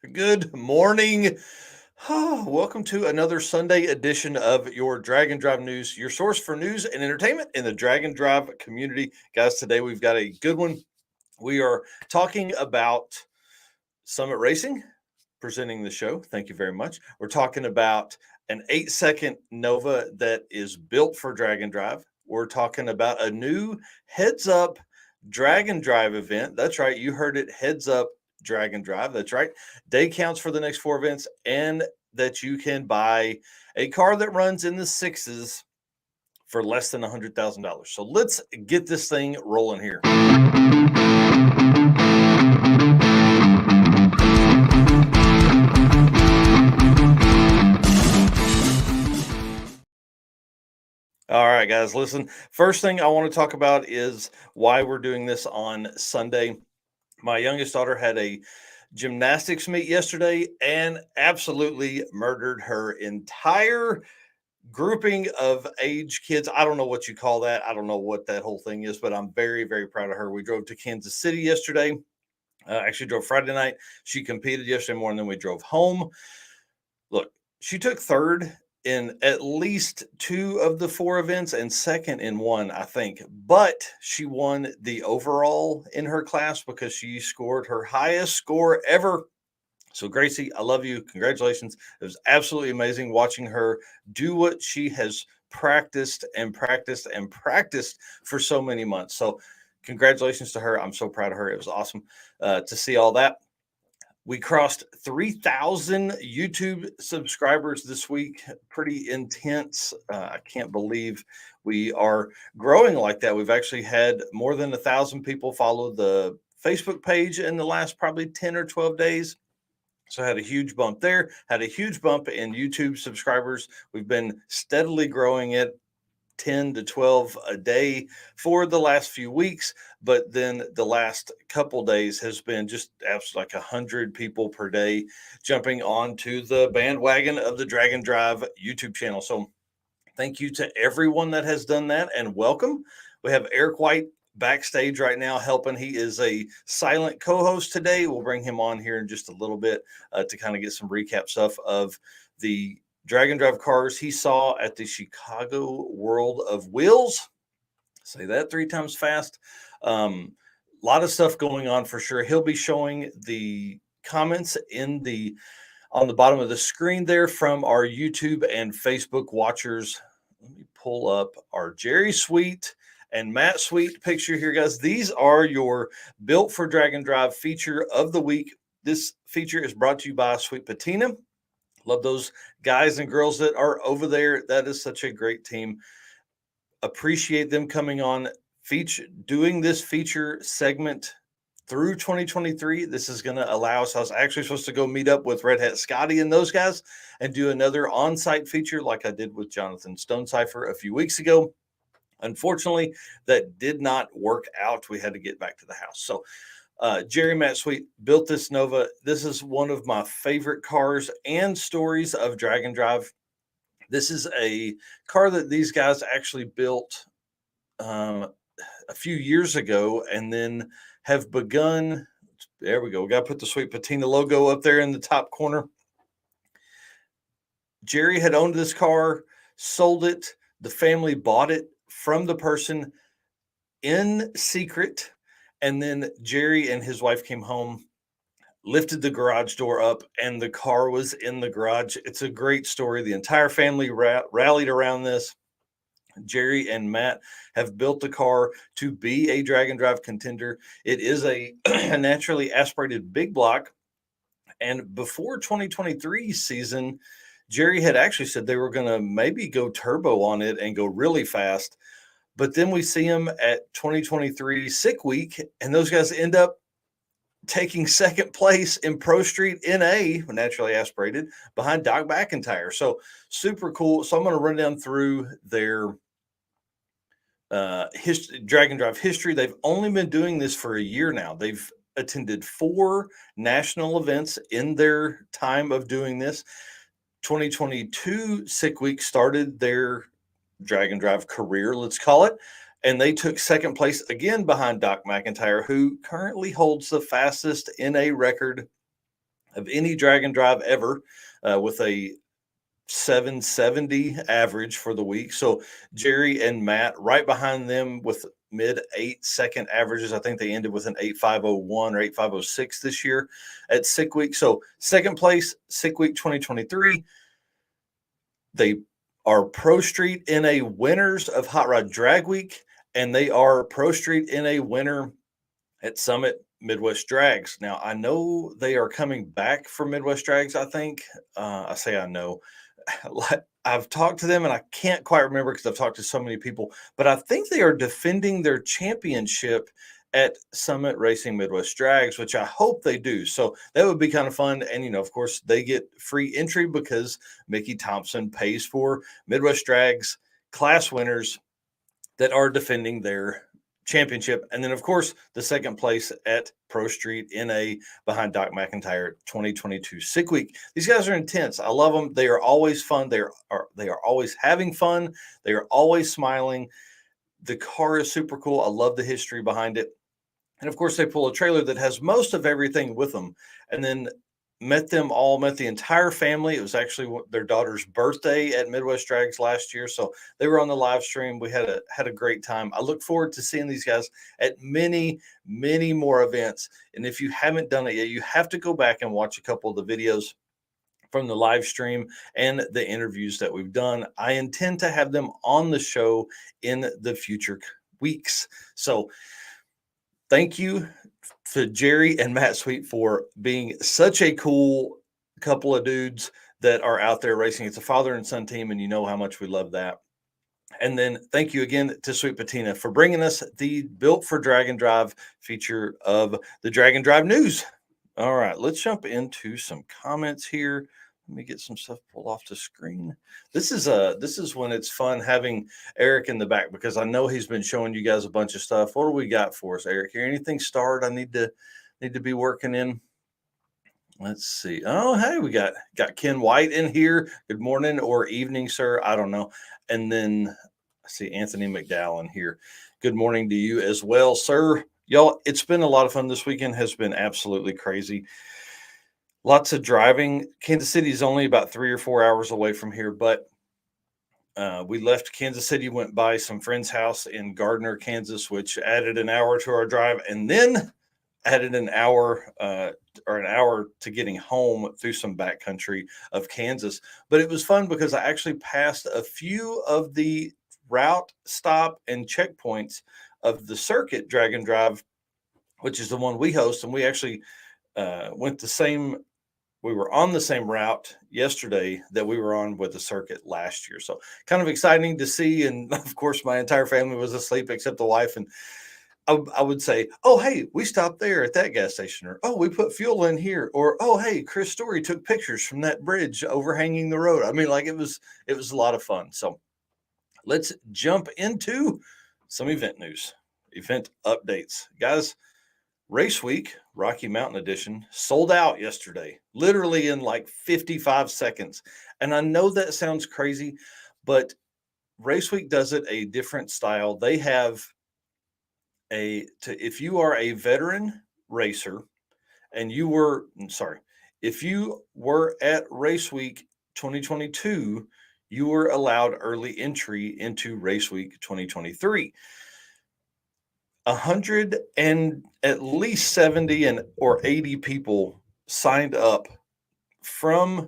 Good morning. Welcome to another Sunday edition of your Drag and Drive News, your source for news and entertainment in the Drag and Drive community. Guys, today we've got a good one. We are talking about Summit Racing presenting the show. Thank you very much. We're talking about an 8-second Nova that is built for Drag and Drive. We're talking about a new Heads Up Drag and Drive event. That's right. You heard it. Heads Up Drag and Drive. That's right. Day counts for the next 4 events, and that you can buy a car that runs in the sixes for less than $100,000. So let's get this thing rolling here. All right, guys, listen. First thing I want to talk about is why we're doing this on Sunday. My youngest daughter had a gymnastics meet yesterday and absolutely murdered her entire grouping of age kids. I don't know what you call that. I don't know what that whole thing is, but I'm very, very proud of her. We drove to Kansas City yesterday. Actually drove Friday night. She competed yesterday morning, then we drove home. Look, she took third in at least 2 of the 4 events and second in 1, I think. But she won the overall in her class because she scored her highest score ever. So, Gracie, I love you. Congratulations. It was absolutely amazing watching her do what she has practiced and practiced and practiced for so many months. So, congratulations to her. I'm so proud of her. It was awesome to see all that. We crossed 3,000 YouTube subscribers this week. Pretty intense. I can't believe we are growing like that. We've actually had more than 1,000 people follow the Facebook page in the last probably 10 or 12 days. So had a huge bump there, had a huge bump in YouTube subscribers. We've been steadily growing it 10 to 12 a day for the last few weeks, but then the last couple days has been just absolutely like 100 people per day jumping onto the bandwagon of the Drag and Drive YouTube channel. So thank you to everyone that has done that, and welcome. We have Eric White backstage right now helping. He is a silent co-host today. We'll bring him on here in just a little bit to kind of get some recap stuff of the Drag and Drive cars he saw at the Chicago World of Wheels. Say that 3 times fast. A lot of stuff going on for sure. He'll be showing the comments on the bottom of the screen there from our YouTube and Facebook watchers. Let me pull up our Jerry Sweet and Matt Sweet picture here, guys. These are your Built for Drag and Drive feature of the week. This feature is brought to you by Sweet Patina. Love those guys and girls that are over there. That is such a great team. Appreciate them coming on, doing this feature segment through 2023. This is going to allow us. I was actually supposed to go meet up with Red Hat Scotty and those guys and do another on-site feature like I did with Jonathan Stonecipher a few weeks ago. Unfortunately, that did not work out. We had to get back to the house. So Jerry Matt Sweet built this Nova. This is one of my favorite cars and stories of Drag and Drive. This is a car that these guys actually built a few years ago and then have begun. There we go. We got to put the Sweet Patina logo up there in the top corner. Jerry had owned this car, sold it. The family bought it from the person in secret. And then Jerry and his wife came home, lifted the garage door up, and the car was in the garage. It's a great story. The entire family rallied around this. Jerry and Matt have built the car to be a Drag and Drive contender. It is a naturally aspirated big block. And before 2023 season, Jerry had actually said they were going to maybe go turbo on it and go really fast. But then we see them at 2023 Sick Week, and those guys end up taking second place in Pro Street NA, naturally aspirated, behind Doc McIntyre. So super cool. So I'm going to run down through their Drag and Drive history. They've only been doing this for a year now. They've attended 4 national events in their time of doing this. 2022 Sick Week started their Drag and Drive career, let's call it. And they took second place again behind Doc McIntyre, who currently holds the fastest NA record of any drag and drive ever, with a 770 average for the week. So Jerry and Matt right behind them with mid 8 second averages. I think they ended with an 8501 or 8506 this year at Sick Week. So second place, Sick Week 2023. They are Pro Street in a winners of Hot Rod Drag Week, and they are Pro Street in a winner at Summit Midwest Drags. Now, I know they are coming back for Midwest Drags, I think. I say I know. I've talked to them and I can't quite remember because I've talked to so many people, but I think they are defending their championship at Summit Racing Midwest Drags, which I hope they do. So that would be kind of fun. And, of course, they get free entry because Mickey Thompson pays for Midwest Drags class winners that are defending their championship. And then, of course, the second place at Pro Street NA behind Doc McIntyre 2022 Sick Week. These guys are intense. I love them. They are always fun. They are always having fun. They are always smiling. The car is super cool. I love the history behind it. And of course, they pull a trailer that has most of everything with them. And then met the entire family. It was actually their daughter's birthday at Midwest Drags last year. So they were on the live stream. We had a great time. I look forward to seeing these guys at many, many more events. And if you haven't done it yet, you have to go back and watch a couple of the videos from the live stream and the interviews that we've done. I intend to have them on the show in the future weeks. So thank you to Jerry and Matt Sweet for being such a cool couple of dudes that are out there racing. It's a father and son team, and you know how much we love that. And then thank you again to Sweet Patina for bringing us the Built for Drag and Drive feature of the Drag and Drive News. All right, let's jump into some comments here. Let me get some stuff pulled off the screen. This is when it's fun having Eric in the back because I know he's been showing you guys a bunch of stuff. What do we got for us, Eric? Here, anything starred I need to be working in? Let's see. Oh, hey, we got Ken White in here. Good morning or evening, sir. I don't know. And then I see Anthony McDowell in here. Good morning to you as well, sir. Y'all, it's been a lot of fun. This weekend has been absolutely crazy. Lots of driving. Kansas City is only about 3 or 4 hours away from here, but we left Kansas City, went by some friend's house in Gardner, Kansas, which added an hour to our drive, and then added an hour to getting home through some backcountry of Kansas. But it was fun because I actually passed a few of the route stop and checkpoints of the circuit drag and drive, which is the one we host, and we actually we were on the same route yesterday that we were on with the circuit last year. So kind of exciting to see. And of course, my entire family was asleep except the wife. And I would say, oh, hey, we stopped there at that gas station. Or, oh, we put fuel in here. Or, oh, hey, Chris Story took pictures from that bridge overhanging the road. I mean, like it was a lot of fun. So let's jump into some event news, event updates. Guys, Race Week, Rocky Mountain Edition, sold out yesterday, literally in like 55 seconds. And I know that sounds crazy, but Race Week does it a different style. They have if you are a veteran racer and if you were at Race Week 2022, you were allowed early entry into Race Week 2023. 100 and at least 70 or 80 people signed up from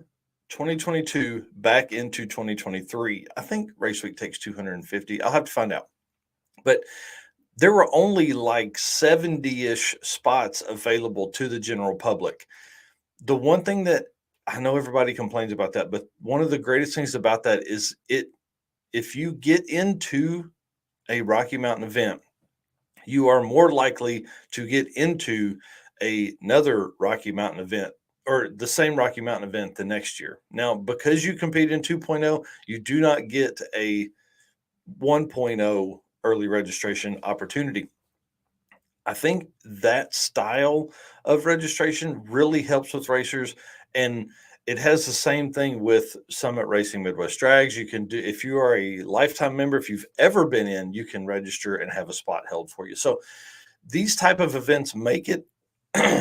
2022 back into 2023. I think Race Week takes 250. I'll have to find out. But there were only like 70-ish spots available to the general public. The one thing that I know everybody complains about that, but one of the greatest things about that is if you get into a Rocky Mountain event, you are more likely to get into another Rocky Mountain event or the same Rocky Mountain event the next year. Now, because you compete in 2.0, you do not get a 1.0 early registration opportunity. I think that style of registration really helps with racers, and it has the same thing with Summit Racing Midwest Drags. You can do, if you are a lifetime member, if you've ever been in, you can register and have a spot held for you. So these type of events make it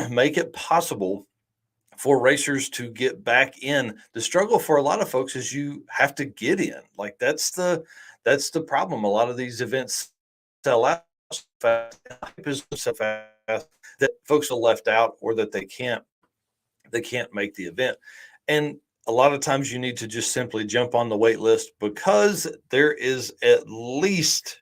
make it possible for racers to get back in. The struggle for a lot of folks is you have to get in. Like that's the problem. A lot of these events sell out so fast, hype is so fast that folks are left out or that they can't make the event. And a lot of times you need to just simply jump on the wait list because there is at least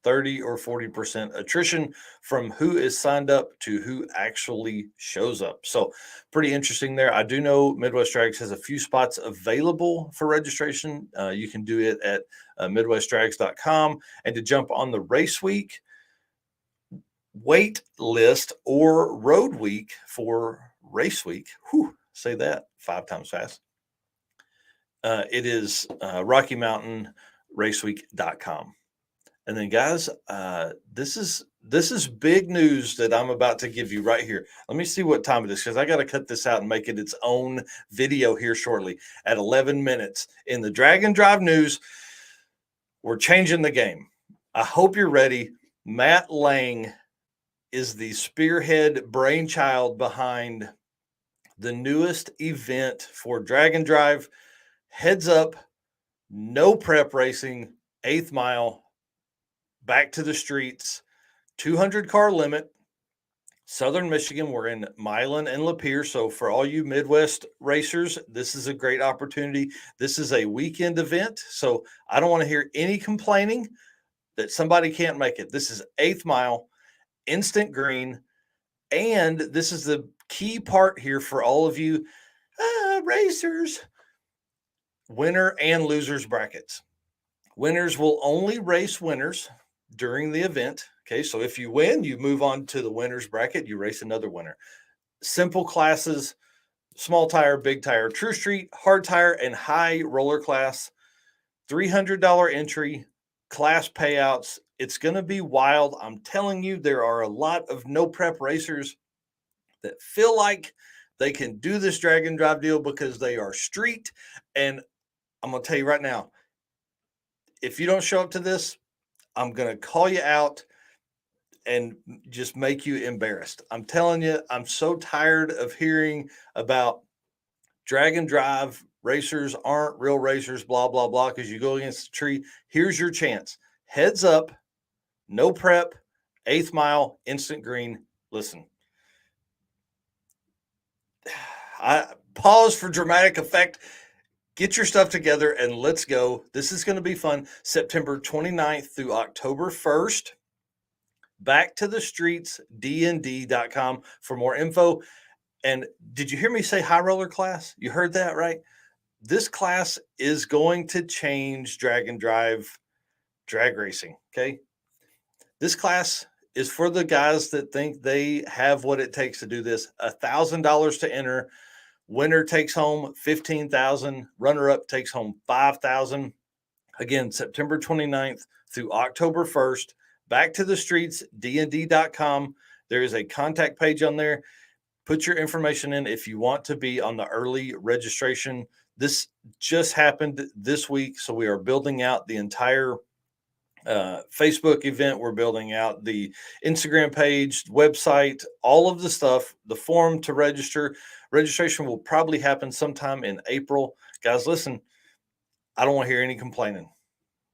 30 or 40% attrition from who is signed up to who actually shows up. So, pretty interesting there. I do know Midwest Drags has a few spots available for registration. You can do it at midwestdrags.com. And to jump on the race week wait list or road week for race week, say that 5 times fast. It is RockyMountainRaceweek.com. And then, guys, this is big news that I'm about to give you right here. Let me see what time it is because I got to cut this out and make it its own video here shortly at 11 minutes. In the Drag and Drive news, we're changing the game. I hope you're ready. Matt Lang is the spearhead brainchild behind the newest event for Drag and Drive. Heads up, no prep racing, 8th mile, back to the streets, 200 car limit, Southern Michigan. We're in Milan and Lapeer. So for all you Midwest racers, this is a great opportunity. This is a weekend event. So I don't want to hear any complaining that somebody can't make it. This is 8th mile, instant green. And this is the key part here for all of you racers, winner and losers brackets. Winners will only race winners during the event. Okay, so if you win, you move on to the winners bracket, you race another winner. Simple classes, small tire, big tire, true street, hard tire, and high roller class. $300 entry, class payouts. It's going to be wild. I'm telling you, there are a lot of no prep racers that feel like they can do this drag and drive deal because they are street. And I'm going to tell you right now, if you don't show up to this, I'm going to call you out and just make you embarrassed. I'm telling you, I'm so tired of hearing about drag and drive racers aren't real racers, blah, blah, blah, because you go against the tree. Here's your chance. Heads up, no prep, 8th mile, instant green. Listen, I pause for dramatic effect. Get your stuff together and let's go. This is going to be fun. September 29th through October 1st. Back to the streets, dnd.com for more info. And did you hear me say high roller class? You heard that, right? This class is going to change drag and drive drag racing. Okay. This class is for the guys that think they have what it takes to do this. $1,000 to enter. Winner takes home $15,000. Runner up takes home $5,000. Again, September 29th through October 1st. Back to the streets, dnd.com. There is a contact page on there. Put your information in if you want to be on the early registration. This just happened this week, so we are building out the entire Facebook event. We're building out the Instagram page, website, all of the stuff, the form to register. Registration will probably happen sometime in April. Guys, listen, I don't want to hear any complaining.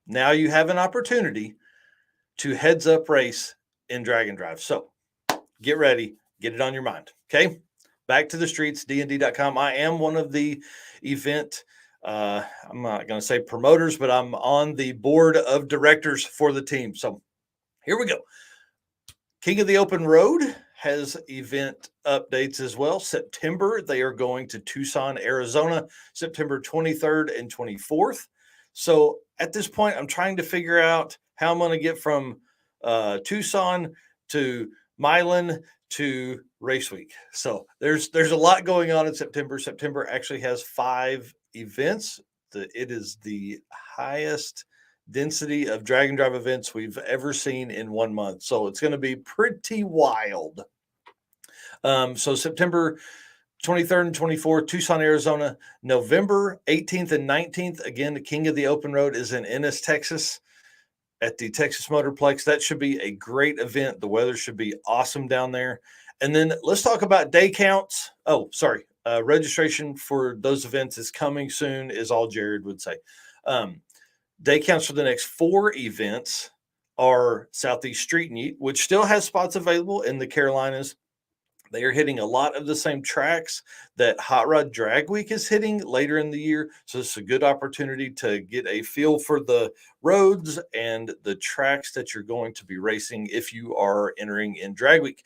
Now you have an opportunity to heads up race in drag and drive. So get ready, get it on your mind. Okay. Back to the streets, dnd.com. I am one of the event, I'm not going to say promoters, but I'm on the board of directors for the team. So here we go. King of the Open Road has event updates as well. September, they are going to Tucson, Arizona, September 23rd and 24th. So at this point, I'm trying to figure out how I'm going to get from Tucson to Milan to race week. So there's a lot going on in September. September actually has 5 events. It is the highest density of drag and drive events we've ever seen in 1 month. So it's going to be pretty wild. So September 23rd and 24th, Tucson, Arizona. November 18th and 19th, again, the King of the Open Road is in Ennis, Texas at the Texas Motorplex. That should be a great event. The weather should be awesome down there. And then let's talk about day counts. Oh, sorry. Registration for those events is coming soon, is all Jared would say. Um, Day counts for the next 4 events are Southeast Street Meet, which still has spots available in the Carolinas. They are hitting a lot of the same tracks that Hot Rod Drag Week is hitting later in the year. So it's a good opportunity to get a feel for the roads and the tracks that you're going to be racing if you are entering in Drag Week.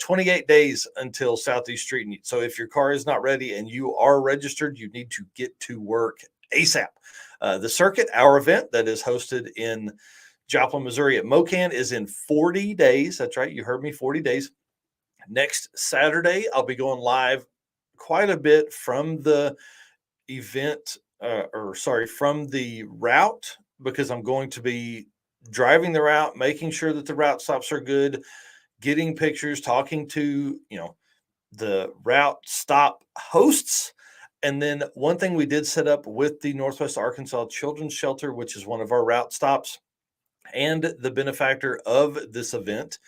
28 days until Southeast Street Meet. So if your car is not ready and you are registered, you need to get to work ASAP. The circuit, our event that is hosted in Joplin, Missouri at MoCan is in 40 days. That's right. You heard me, 40 days. Next Saturday, I'll be going live quite a bit from the event, from the route, because I'm going to be driving the route, making sure that the route stops are good, getting pictures, talking to, the route stop hosts. And then one thing we did set up with the Northwest Arkansas Children's Shelter, which is one of our route stops and the benefactor of this event,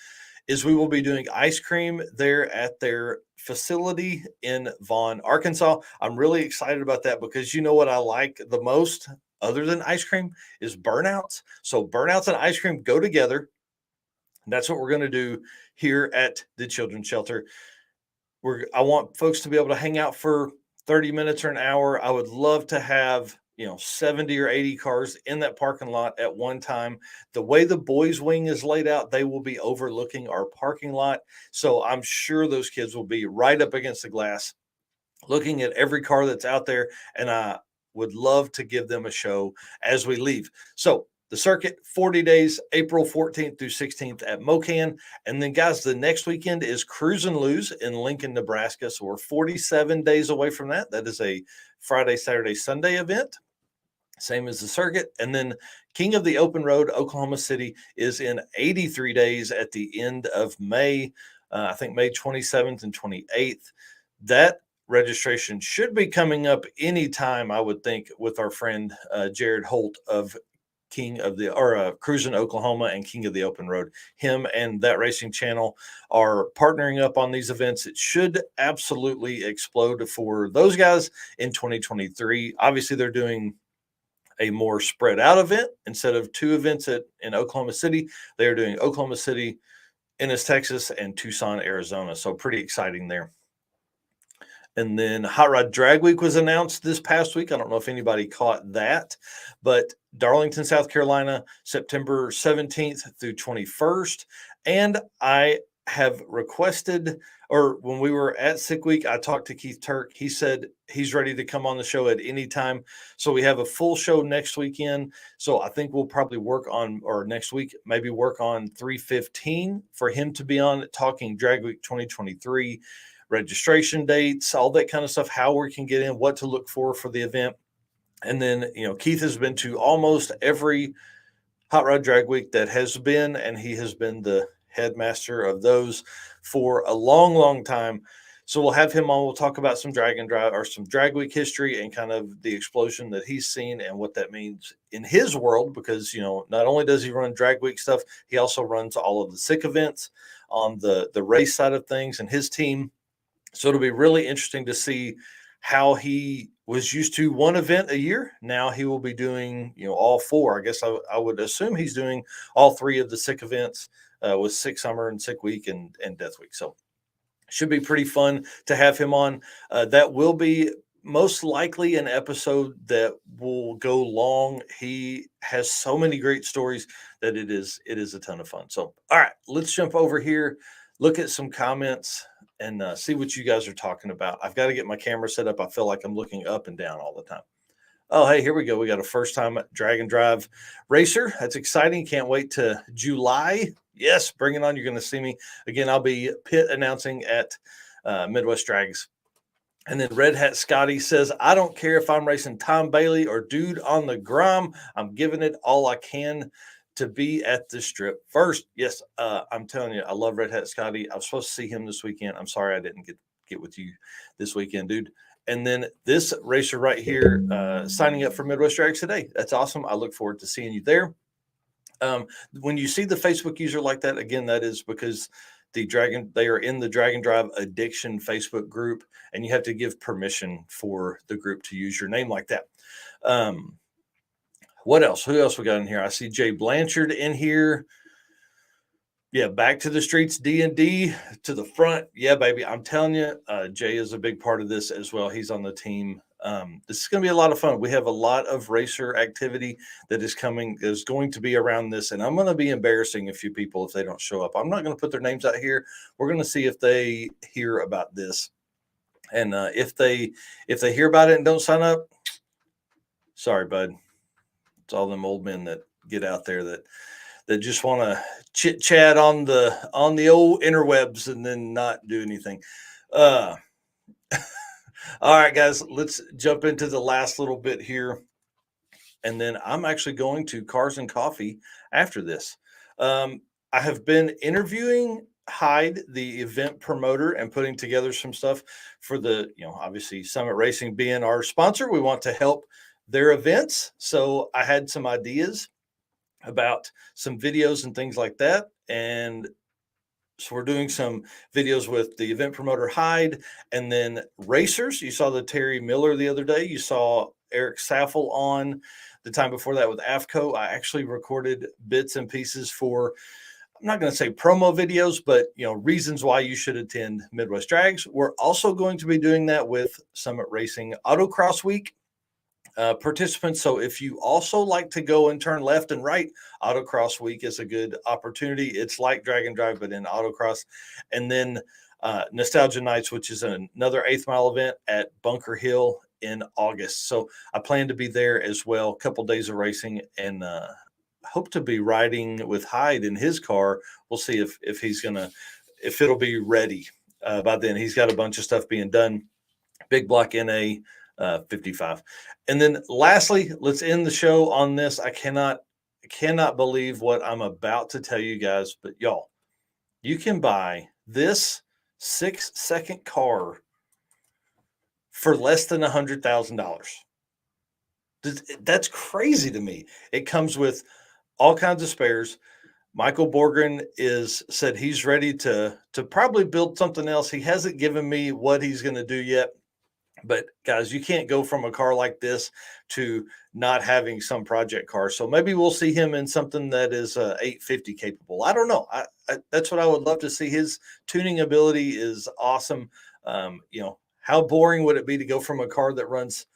is we will be doing ice cream there at their facility in Vaughn, Arkansas. I'm really excited about that because you know what I like the most other than ice cream is burnouts. So burnouts and ice cream go together. And that's what we're going to do here at the Children's Shelter. I want folks to be able to hang out for 30 minutes or an hour. I would love to have 70 or 80 cars in that parking lot at one time. The way the boys wing is laid out, they will be overlooking our parking lot. So I'm sure those kids will be right up against the glass looking at every car that's out there. And I would love to give them a show as we leave. So the circuit, 40 days, April 14th through 16th at MoCan. And then, guys, the next weekend is Cruise and Lose in Lincoln, Nebraska. So we're 47 days away from that. That is a Friday, Saturday, Sunday event, same as the circuit. And then King of the Open Road, Oklahoma City, is in 83 days at the end of May. I think May 27th and 28th. That registration should be coming up anytime, I would think, with our friend Jared Holt of Cruising Oklahoma and King of the Open Road. Him and That Racing Channel are partnering up on these events. It should absolutely explode for those guys in 2023. Obviously, they're doing a more spread out event instead of 2 events in Oklahoma City. They are doing Oklahoma City, Ennis, Texas, and Tucson, Arizona. So pretty exciting there. And then Hot Rod Drag Week was announced this past week. I don't know if anybody caught that, but Darlington, South Carolina, September 17th through 21st. And I have requested, or when we were at Sick Week, I talked to Keith Turk. He said he's ready to come on the show at any time. So we have a full show next weekend. So I think we'll probably next week, maybe work on 315 for him to be on talking Drag Week 2023. Registration dates, all that kind of stuff, how we can get in, what to look for the event. And then, Keith has been to almost every Hot Rod Drag Week that has been, and he has been the headmaster of those for a long, long time. So we'll have him on. We'll talk about some drag and drive or some drag week history and kind of the explosion that he's seen and what that means in his world, because, not only does he run drag week stuff, he also runs all of the sick events on the race side of things and his team. So it'll be really interesting to see how he was used to one event a year. Now he will be doing, all 4. I guess I would assume he's doing all 3 of the sick events with Sick Summer and Sick Week and Death Week. So should be pretty fun to have him on. That will be most likely an episode that will go long. He has so many great stories that it is a ton of fun. So, all right, let's jump over here, look at some comments, and see what you guys are talking about. I've got to get my camera set up. I feel like I'm looking up and down all the time. Oh, hey, here we go. We got a first-time drag and drive racer. That's exciting. Can't wait to July. Yes, bring it on. You're going to see me. Again, I'll be pit announcing at Midwest Drags. And then Red Hat Scotty says, I don't care if I'm racing Tom Bailey or Dude on the Grom. I'm giving it all I can to be at the strip first. Yes, I'm telling you, I love Red Hat Scotty. I was supposed to see him this weekend. I'm sorry I didn't get with you this weekend, dude. And then this racer right here, signing up for Midwest Drags today. That's awesome. I look forward to seeing you there. When you see the Facebook user like that, again, that is because they are in the Dragon Drive Addiction Facebook group, and you have to give permission for the group to use your name like that. What else? Who else we got in here? I see Jay Blanchard in here. Yeah, back to the streets, D&D to the front. Yeah, baby. I'm telling you, Jay is a big part of this as well. He's on the team. This is going to be a lot of fun. We have a lot of racer activity that is going to be around this, and I'm going to be embarrassing a few people if they don't show up. I'm not going to put their names out here. We're going to see if they hear about this, and if they hear about it and don't sign up, sorry, bud. It's all them old men that get out there that just want to chit chat on the old interwebs and then not do anything. All right, guys, let's jump into the last little bit here. And then I'm actually going to Cars and Coffee after this. I have been interviewing Hyde, the event promoter, and putting together some stuff for the, obviously Summit Racing being our sponsor. We want to help their events. So I had some ideas about some videos and things like that. And so we're doing some videos with the event promoter Hyde, and then racers. You saw the Terry Miller the other day. You saw Eric Saffel on the time before that with AFCO. I actually recorded bits and pieces for, I'm not going to say promo videos, but reasons why you should attend Midwest Drags. We're also going to be doing that with Summit Racing Autocross Week participants. So if you also like to go and turn left and right, Autocross Week is a good opportunity. It's like Drag and Drive, but in autocross. And then Nostalgia Nights, which is another 8th Mile event at Bunker Hill in August. So I plan to be there as well. A couple days of racing, and hope to be riding with Hyde in his car. We'll see if it'll be ready by then. He's got a bunch of stuff being done. Big Block NA 55. And then lastly, let's end the show on this. I cannot believe what I'm about to tell you guys, but y'all, you can buy this 6-second car for less than $100,000. That's crazy to me. It comes with all kinds of spares. Michael Borgren said he's ready to probably build something else. He hasn't given me what he's going to do yet. But guys, you can't go from a car like this to not having some project car. So maybe we'll see him in something that is 850 capable. I don't know. That's what I would love to see. His tuning ability is awesome. How boring would it be to go from a car that runs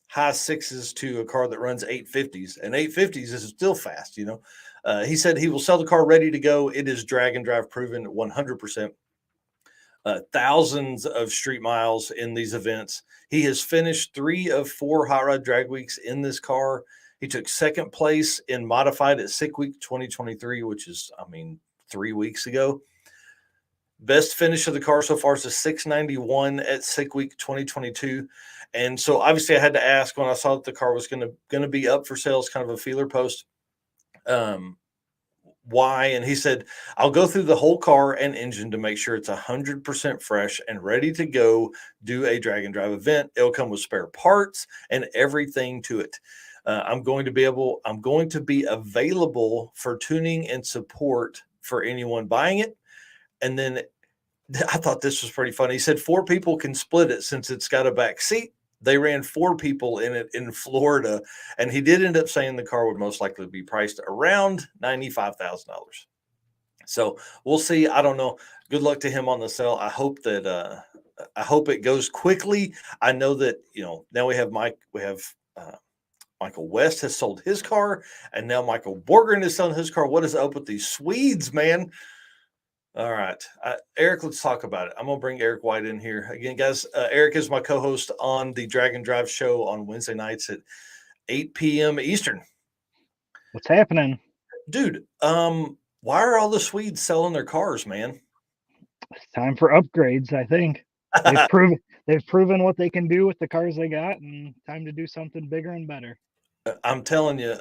high sixes to a car that runs 850s? And 850s is still fast. He said he will sell the car ready to go. It is Drag and Drive proven 100%. Thousands of street miles in these events. He has finished 3 of 4 Hot Rod Drag Weeks in this car. He took second place in Modified at Sick Week 2023, which is, 3 weeks ago. Best finish of the car so far is a 691 at Sick Week 2022. And so obviously I had to ask when I saw that the car was going to be up for sale as kind of a feeler post. Why? And he said, I'll go through the whole car and engine to make sure it's 100% fresh and ready to go do a Drag and Drive event. It'll come with spare parts and everything to it. I'm going to be available for tuning and support for anyone buying it. And then I thought this was pretty funny. He said 4 people can split it since it's got a back seat. They ran 4 people in it in Florida, and he did end up saying the car would most likely be priced around $95,000. So we'll see. I don't know. Good luck to him on the sale. I hope it goes quickly. I know that now we have Michael West has sold his car, and now Michael Borgren is selling his car. What is up with these Swedes, man? All right, Eric, let's talk about it. I'm going to bring Eric White in here. Again, guys, Eric is my co-host on the Drag and Drive show on Wednesday nights at 8 p.m. Eastern. What's happening? Dude, why are all the Swedes selling their cars, man? It's time for upgrades, I think. They've proven what they can do with the cars they got, and time to do something bigger and better. I'm telling you,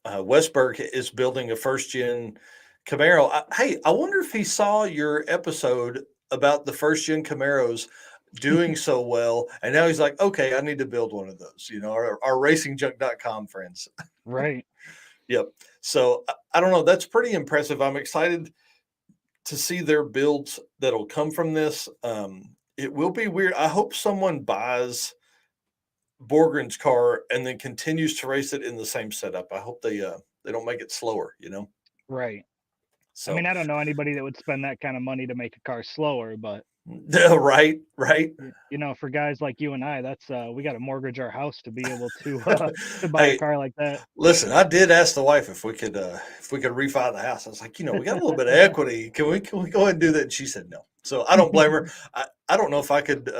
Westberg is building a first-gen Camaro. I wonder if he saw your episode about the first-gen Camaros doing so well, and now he's like, okay, I need to build one of those, our racingjunk.com friends. Right. Yep. So I don't know. That's pretty impressive. I'm excited to see their builds that'll come from this. It will be weird. I hope someone buys Borgren's car and then continues to race it in the same setup. I hope they don't make it slower, you know. Right. I So mean, I don't know anybody that would spend that kind of money to make a car slower, but right, right. you know, for guys like you and I, that's we got to mortgage our house to be able to buy a Hey, car like that. listen, I did ask the wife if we could refi the house. I was like, we got a little bit of equity. Can we go ahead and do that? And she said no. So I don't blame her. I don't know if I could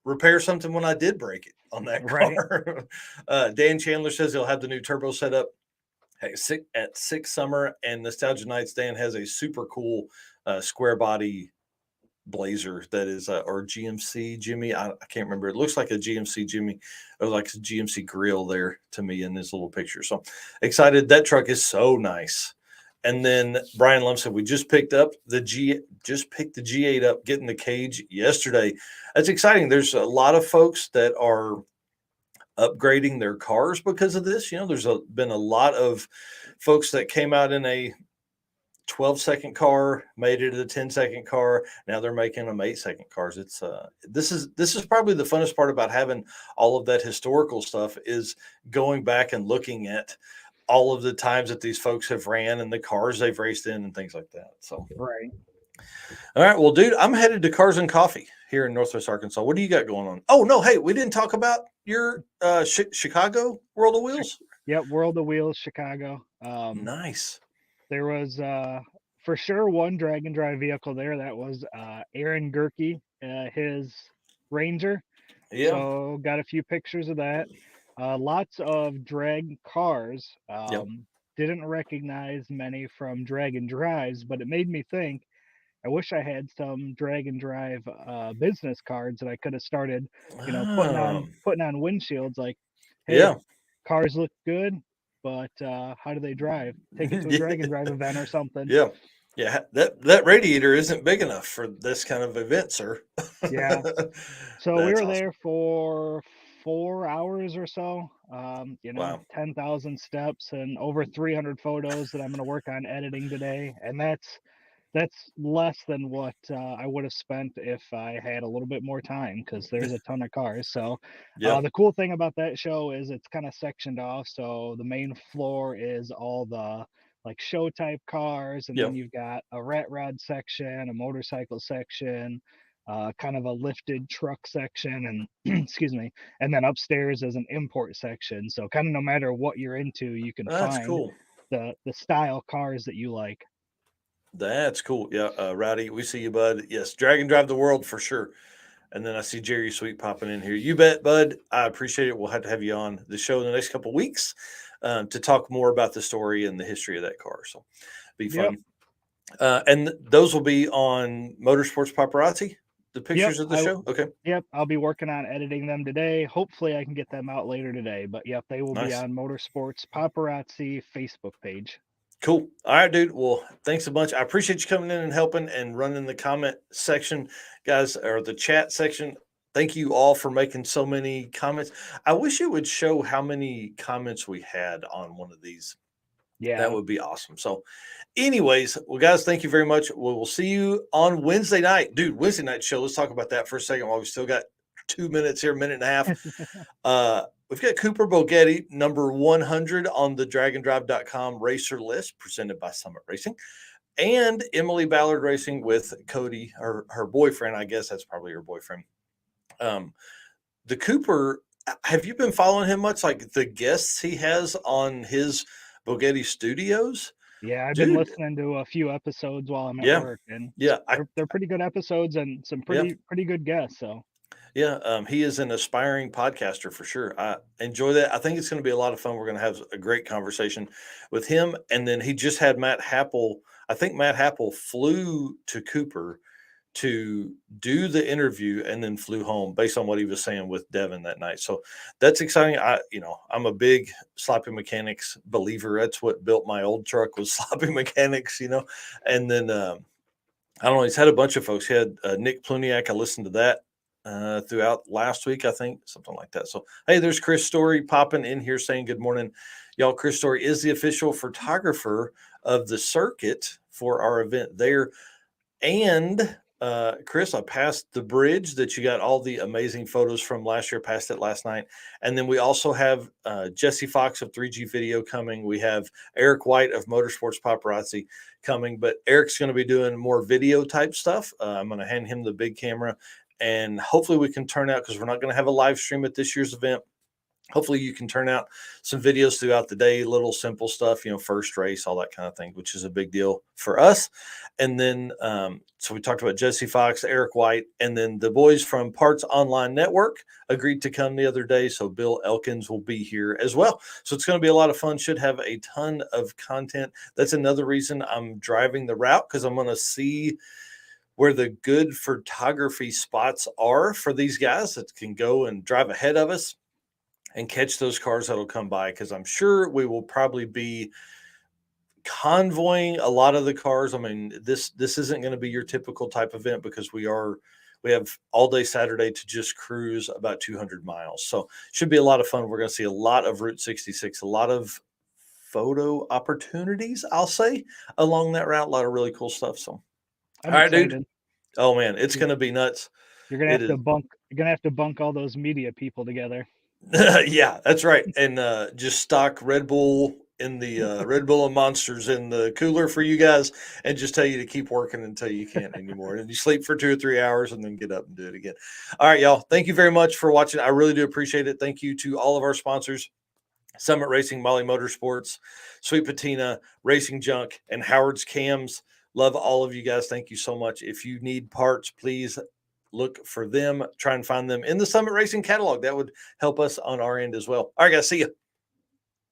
repair something when I did break it on that Right. car. Dan Chandler says he'll have the new turbo set up at Six Summer, and Nostalgia Nights. Dan has a super cool square body Blazer that is or GMC Jimmy. I can't remember. It looks like a GMC Jimmy or like a GMC grill there to me in this little picture. So excited. That truck is so nice. And then Brian Lump said we just picked the G8 up, getting the cage yesterday. That's exciting. There's a lot of folks that are upgrading their cars because of this. There's been a lot of folks that came out in a 12-second car, made it a 10-second car. Now they're making them 8-second cars. It's this is probably the funnest part about having all of that historical stuff is going back and looking at all of the times that these folks have ran and the cars they've raced in and things like that. So, Right. all right, well, dude, I'm headed to Cars and Coffee here in Northwest Arkansas. What do you got going on? Oh no, hey, we didn't talk about your Chicago World of Wheels. Yep. World of Wheels, Chicago. Nice. There was for sure one drag and drive vehicle there. That was Aaron Gerke, his Ranger. Yeah. So got a few pictures of that. Lots of drag cars. Yep. Didn't recognize many from drag and drives, but it made me think. I wish I had some drag and drive business cards that I could have started, putting on windshields. Like, hey, Yeah. cars look good, but how do they drive? Take it to a drag and drive event or something. Yeah. Yeah. That radiator isn't big enough for this kind of event, sir. Yeah. So we That's were awesome. there for 4 hours or so. Wow. 10,000 steps and over 300 photos that I'm going to work on editing today, and that's less than what I would have spent if I had a little bit more time because there's a ton of cars. So Yeah. the cool thing about that show is it's kind of sectioned off. So the main floor is all the like show type cars, and Yeah. then you've got a rat rod section, a motorcycle section, kind of a lifted truck section, and excuse me, and then upstairs is an import section. So kind of no matter what you're into, you can That's find cool. the style cars that you like. That's cool. Yeah. Rowdy, we see you, bud. Yes. Drag and drive the world for sure. And then I see Jerry Sweet popping in here. You bet, bud. I appreciate it. We'll have to have you on the show in the next couple of weeks to talk more about the story and the history of that car. So be Yep. fun. And those will be on Motorsports Paparazzi, the Yep. pictures of the show. Okay. Yep. I'll be working on editing them today. Hopefully I can get them out later today. But yep, they will be Nice. on Motorsports Paparazzi Facebook page. Cool. All right, dude. Well, thanks a bunch. I appreciate you coming in and helping and running the comment section, guys, or the chat section. Thank you all for making so many comments. I wish it would show how many comments we had on one of these. That Yeah. would be awesome. So, anyways, well, guys, thank you very much. We'll see you on Wednesday night. Dude, Wednesday night show. Let's talk about that for a second while we still got 2 minutes here, minute and a half. We've got Cooper Bogetti, number 100 on the dragondrive.com racer list, presented by Summit Racing, and Emily Ballard Racing with Cody, her boyfriend. I guess that's probably her boyfriend. The Cooper, have you been following him much? Like the guests he has on his Bogetti Studios? Yeah, I've been Dude, listening to a few episodes while I'm at yeah, work, and yeah, they're pretty good episodes and some yeah. pretty good guests. So Yeah, he is an aspiring podcaster for sure. I enjoy that. I think it's going to be a lot of fun. We're going to have a great conversation with him. And then he just had Matt Happel. I think Matt Happel flew to Cooper to do the interview and then flew home based on what he was saying with Devin that night. So that's exciting. I'm a big sloppy mechanics believer. That's what built my old truck was sloppy mechanics, And then I don't know. He's had a bunch of folks. He had Nick Pluniak. I listened to that throughout last week, I think, something like that. So, hey, there's Chris Story popping in here saying good morning, y'all. Chris Story is the official photographer of the circuit for our event there. And Chris, I passed the bridge that you got all the amazing photos from last year, passed it last night. And then we also have Jesse Fox of 3G Video coming. We have Eric White of Motorsports Paparazzi coming, but Eric's going to be doing more video type stuff. I'm going to hand him the big camera, and hopefully we can turn out, because we're not going to have a live stream at this year's event. Hopefully you can turn out some videos throughout the day, little simple stuff, first race, all that kind of thing, which is a big deal for us. And then, so we talked about Jesse Fox, Eric White, and then the boys from Parts Online Network agreed to come the other day. So Bill Elkins will be here as well. So it's going to be a lot of fun. Should have a ton of content. That's another reason I'm driving the route, because I'm going to see where the good photography spots are for these guys that can go and drive ahead of us and catch those cars that'll come by, because I'm sure we will probably be convoying a lot of the cars. I mean, this isn't going to be your typical type event, because we have all day Saturday to just cruise about 200 miles. So should be a lot of fun. We're going to see a lot of Route 66, a lot of photo opportunities, I'll say, along that route. A lot of really cool stuff. So, I'm all right, dude. excited. Oh man, it's You're, going to be nuts. you're gonna It have to is. bunk. You're gonna have to bunk all those media people together. Yeah, that's right. And just stock Red Bull in the Red Bull and Monsters in the cooler for you guys, and just tell you to keep working until you can't anymore. And you sleep for 2 or 3 hours and then get up and do it again. All right, y'all. Thank you very much for watching. I really do appreciate it. Thank you to all of our sponsors: Summit Racing, Molly Motorsports, Sweet Patina, Racing Junk, and Howard's Cams. Love all of you guys. Thank you so much. If you need parts, please look for them. Try and find them in the Summit Racing catalog. That would help us on our end as well. All right, guys. See you.